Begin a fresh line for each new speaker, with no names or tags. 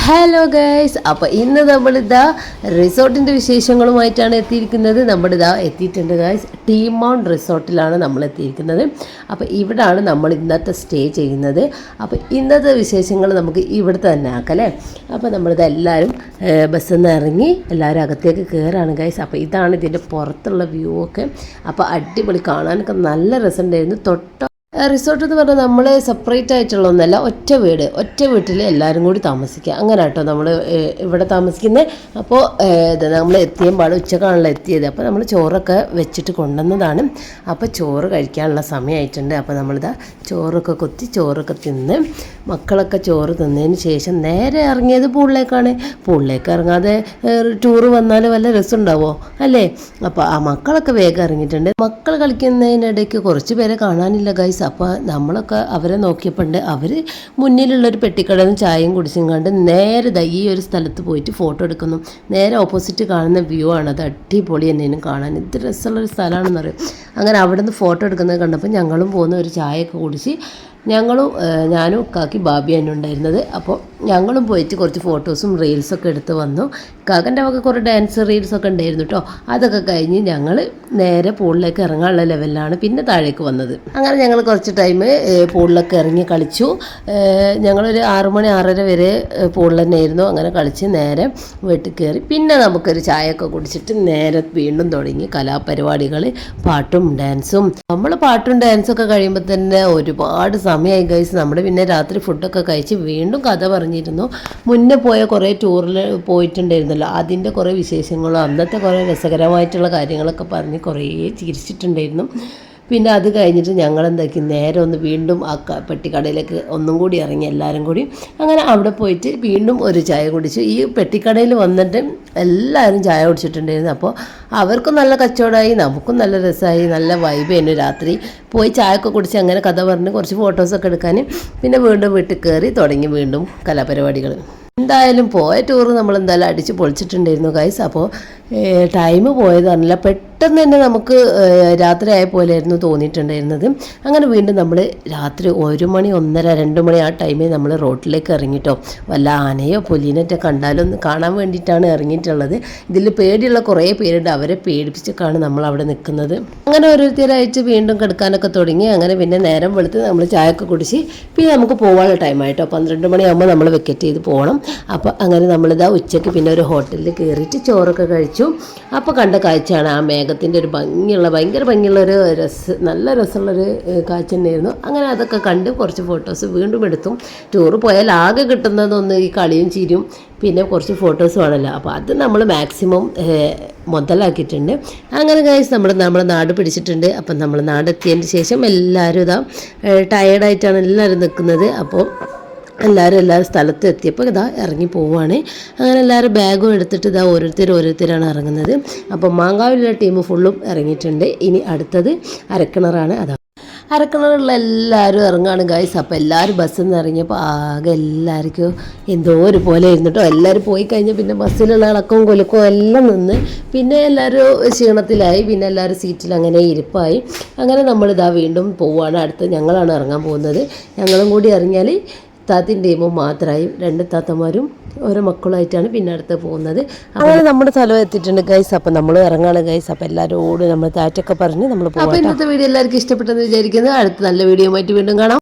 Hello guys, അപ്പോൾ ഇന്ന് നമ്മളിതാ റിസോർട്ടിൻ്റെ വിശേഷങ്ങളുമായിട്ടാണ് എത്തിയിരിക്കുന്നത്. നമ്മളിതാ എത്തിയിട്ടുണ്ട് ഗൈസ്. ടീമൗൺ റിസോർട്ടിലാണ് നമ്മൾ എത്തിയിരിക്കുന്നത്. അപ്പോൾ ഇവിടാണ് നമ്മൾ ഇന്നത്തെ സ്റ്റേ ചെയ്യുന്നത്. അപ്പോൾ ഇന്നത്തെ വിശേഷങ്ങൾ നമുക്ക് ഇവിടുത്തെ തന്നെ ആക്കാം അല്ലേ. അപ്പോൾ നമ്മളിത് എല്ലാവരും ബസ്സിൽ നിന്ന് ഇറങ്ങി എല്ലാവരും അകത്തേക്ക് കയറാണ് ഗൈസ്. അപ്പോൾ ഇതാണ് ഇതിൻ്റെ പുറത്തുള്ള വ്യൂ ഒക്കെ. അപ്പോൾ അടിപൊളി, കാണാനൊക്കെ നല്ല രസമുണ്ടായിരുന്നു. റിസോർട്ട് എന്ന് പറഞ്ഞാൽ നമ്മൾ സെപ്പറേറ്റ് ആയിട്ടുള്ള ഒന്നല്ല, ഒറ്റ വീട്ടിൽ എല്ലാവരും കൂടി താമസിക്കുക, അങ്ങനെ കേട്ടോ നമ്മൾ ഇവിടെ താമസിക്കുന്നത്. അപ്പോൾ നമ്മൾ എത്തിയമ്പാട് ഉച്ചക്കാണല്ലോ എത്തിയത്. അപ്പോൾ നമ്മൾ ചോറൊക്കെ വെച്ചിട്ട് കൊണ്ടുവന്നതാണ്. അപ്പോൾ ചോറ് കഴിക്കാനുള്ള സമയമായിട്ടുണ്ട്. അപ്പോൾ നമ്മളിതാ ചോറൊക്കെ കൊത്തി ചോറൊക്കെ തിന്ന് മക്കളൊക്കെ ചോറ് തിന്നതിന് ശേഷം നേരെ ഇറങ്ങിയത് പൂളിലേക്കാണ്. പൂളിലേക്ക് ഇറങ്ങാതെ ടൂറ് വന്നാൽ വല്ല രസം ഉണ്ടാവോ അല്ലേ. അപ്പോൾ ആ മക്കളൊക്കെ വേഗം ഇറങ്ങിയിട്ടുണ്ട്. മക്കൾ കളിക്കുന്നതിനിടയ്ക്ക് കുറച്ച് പേരെ കാണാനില്ല ഗൈസ്. അപ്പോൾ നമ്മളൊക്കെ അവരെ നോക്കിയപ്പോണ്ട് അവർ മുന്നിലുള്ളൊരു പെട്ടിക്കടയിൽ നിന്ന് ചായയും കുടിച്ചും കണ്ട് നേരെ ഈ ഒരു സ്ഥലത്ത് പോയിട്ട് ഫോട്ടോ എടുക്കുന്നു. നേരെ ഓപ്പോസിറ്റ് കാണുന്ന വ്യൂ ആണ്. അത് അടിപൊളി തന്നെയും കാണാൻ, ഇത് രസമുള്ളൊരു സ്ഥലമാണെന്ന് പറയും. അങ്ങനെ അവിടെ നിന്ന് ഫോട്ടോ എടുക്കുന്നത് കണ്ടപ്പോൾ ഞങ്ങളും പോകുന്ന ഒരു ചായയൊക്കെ കുടിച്ച് ഞാനും കാക്കി ബാബിയാണ് ഉണ്ടായിരുന്നത്. അപ്പോൾ ഞങ്ങളും പോയിട്ട് കുറച്ച് ഫോട്ടോസും റീൽസൊക്കെ എടുത്ത് വന്നു. കാക്കൻ്റെ വക കുറേ ഡാൻസ് റീൽസൊക്കെ ഉണ്ടായിരുന്നു കേട്ടോ. അതൊക്കെ കഴിഞ്ഞ് ഞങ്ങൾ നേരെ പൂളിലേക്ക് ഇറങ്ങാനുള്ള ലെവലിലാണ് പിന്നെ താഴേക്ക് വന്നത്. അങ്ങനെ ഞങ്ങൾ കുറച്ച് ടൈം പൂളിലൊക്കെ ഇറങ്ങി കളിച്ചു. ഞങ്ങളൊരു 6 മണി 6:30 വരെ പൂളിൽ തന്നെയായിരുന്നു. അങ്ങനെ കളിച്ച് നേരെ വീട്ടിൽ കയറി. പിന്നെ നമുക്കൊരു ചായയൊക്കെ കുടിച്ചിട്ട് നേരെ വീണ്ടും തുടങ്ങി കലാപരിപാടികൾ, പാട്ടും ഡാൻസും. നമ്മൾ പാട്ടും ഡാൻസൊക്കെ കഴിയുമ്പോൾ തന്നെ ഒരുപാട് സമയമായി ഗൈസ്. നമ്മൾ പിന്നെ രാത്രി ഫുഡൊക്കെ കഴിച്ച് വീണ്ടും കഥ പറഞ്ഞിരുന്നു. മുന്നേ പോയ കുറേ ടൂറിൽ പോയിട്ടുണ്ടായിരുന്നല്ലോ, അതിൻ്റെ കുറേ വിശേഷങ്ങളും അന്നത്തെ കുറേ രസകരമായിട്ടുള്ള കാര്യങ്ങളൊക്കെ പറഞ്ഞ് കുറേ ചിരിച്ചിട്ടുണ്ടായിരുന്നു. പിന്നെ അത് കഴിഞ്ഞിട്ട് ഞങ്ങൾ എന്താക്കി നേരെ ഒന്ന് വീണ്ടും ആ പെട്ടിക്കടയിലേക്ക് ഒന്നും കൂടി ഇറങ്ങി എല്ലാവരും കൂടി. അങ്ങനെ അവിടെ പോയിട്ട് വീണ്ടും ഒരു ചായ കുടിച്ചു. ഈ പെട്ടിക്കടയിൽ വന്നിട്ട് എല്ലാവരും ചായ കുടിച്ചിട്ടുണ്ടായിരുന്നു. അപ്പോൾ അവർക്കും നല്ല കച്ചവടമായി, നമുക്കും നല്ല രസമായി, നല്ല വൈബായിരുന്നു. രാത്രി പോയി ചായയൊക്കെ കുടിച്ച് അങ്ങനെ കഥ പറഞ്ഞ് കുറച്ച് ഫോട്ടോസൊക്കെ എടുക്കാൻ പിന്നെ വീണ്ടും വീട്ടിൽ കയറി തുടങ്ങി വീണ്ടും കലാപരിപാടികൾ. എന്തായാലും പോയ ടൂറ് നമ്മൾ എന്തായാലും അടിച്ച് പൊളിച്ചിട്ടുണ്ടായിരുന്നു ഗൈസ്. അപ്പോൾ ടൈം പോയതല്ല, പെട്ടെന്ന് തന്നെ നമുക്ക് രാത്രി ആയ പോലെയായിരുന്നു തോന്നിയിട്ടുണ്ടായിരുന്നത്. അങ്ങനെ വീണ്ടും നമ്മൾ രാത്രി 1 മണി 1:30 2 മണി ആ ടൈമിൽ നമ്മൾ റോട്ടിലേക്ക് ഇറങ്ങിയിട്ടോ. വല്ല ആനയോ പുലിനൊക്കെ കണ്ടാലൊന്ന് കാണാൻ വേണ്ടിയിട്ടാണ് ഇറങ്ങിയിട്ടുള്ളത്. ഇതിൽ പേടിയുള്ള കുറേ പേരുണ്ട്, അവരെ പേടിപ്പിച്ചൊക്കെയാണ് നമ്മൾ അവിടെ നിൽക്കുന്നത്. അങ്ങനെ ഓരോരുത്തരായിട്ട് വീണ്ടും കിടക്കാനൊക്കെ തുടങ്ങി. അങ്ങനെ പിന്നെ നേരം വെളുത്ത് നമ്മൾ ചായയൊക്കെ കുടിച്ച് പിന്നെ നമുക്ക് പോകാനുള്ള ടൈമായിട്ടോ. 12 മണിയാകുമ്പോൾ നമ്മൾ വെക്കറ്റ് ചെയ്ത് പോകണം. അപ്പോൾ അങ്ങനെ നമ്മളിതാ ഉച്ചയ്ക്ക് പിന്നെ ഒരു ഹോട്ടലിൽ കയറിയിട്ട് ചോറൊക്കെ കഴിച്ചു. അപ്പോൾ കണ്ട കാഴ്ചയാണ് ആ മേഘത്തിൻ്റെ ഒരു ഭയങ്കര ഭംഗിയുള്ളൊരു നല്ല രസമുള്ളൊരു കാഴ്ച തന്നെയായിരുന്നു. അങ്ങനെ അതൊക്കെ കണ്ട് കുറച്ച് ഫോട്ടോസ് വീണ്ടും എടുത്തു. ടൂറ് പോയാൽ ആകെ കിട്ടുന്നതൊന്ന് ഈ കളിയും ചിരിയും പിന്നെ കുറച്ച് ഫോട്ടോസും ആണല്ലോ. അപ്പോൾ അത് നമ്മൾ മാക്സിമം മുതലാക്കിയിട്ടുണ്ട്. അങ്ങനെ ഗൈസ് നമ്മുടെ നാട് പിടിച്ചിട്ടുണ്ട്. അപ്പം നമ്മൾ നാടെത്തിയതിന് ശേഷം എല്ലാവരും ഇതാ ടയേർഡായിട്ടാണ് എല്ലാവരും നിൽക്കുന്നത്. അപ്പോൾ എല്ലാവരും സ്ഥലത്ത് എത്തിയപ്പോൾ ഇതാ ഇറങ്ങി പോവുകയാണ്. അങ്ങനെ എല്ലാവരും ബാഗും എടുത്തിട്ട് ഇതാ ഓരോരുത്തരാണ് ഇറങ്ങുന്നത്. അപ്പോൾ മാങ്കാവിലുള്ള ടീം ഫുള്ളും ഇറങ്ങിയിട്ടുണ്ട്. ഇനി അടുത്തത് അരക്കിണറാണ്. അരക്കിണറുള്ള എല്ലാവരും ഇറങ്ങുകയാണ് ഗൈസ്. അപ്പോൾ എല്ലാവരും ബസ്സിൽ നിന്ന് ഇറങ്ങിയപ്പോൾ ആകെ എല്ലാവർക്കും എന്തോ ഒരു പോലെ ആയിരുന്നു കേട്ടോ. എല്ലാവരും പോയി കഴിഞ്ഞാൽ പിന്നെ ബസ്സിലുള്ള ഇളക്കവും കൊലക്കവും എല്ലാം നിന്ന് പിന്നെ എല്ലാവരും ക്ഷീണത്തിലായി. പിന്നെ എല്ലാവരും സീറ്റിൽ അങ്ങനെ ഇരിപ്പായി. അങ്ങനെ നമ്മളിതാ വീണ്ടും പോവുകയാണ്. അടുത്ത് ഞങ്ങളാണ് ഇറങ്ങാൻ പോകുന്നത്. ഞങ്ങളും കൂടി ഇറങ്ങിയാൽ താത്തിൻ്റെ ടീമും മാത്രമായി 2 താത്തമാരും ഓരോ മക്കളുമായിട്ടാണ് പിന്നെ അടുത്ത് പോകുന്നത്. അങ്ങനെ നമ്മുടെ സ്ഥലം എത്തിയിട്ടുണ്ട് ഗൈസ്. അപ്പം നമ്മൾ ഇറങ്ങാണ് ഗൈസ്. അപ്പോൾ എല്ലാവരോടും നമ്മൾ താറ്റൊക്കെ പറഞ്ഞ് നമ്മൾ പോകും. അപ്പോൾ ഇന്നത്തെ വീഡിയോ എല്ലാവർക്കും ഇഷ്ടപ്പെട്ടെന്ന് വിചാരിക്കുന്നത്. അടുത്ത നല്ല വീഡിയോ ആയിട്ട് വീണ്ടും കാണാം.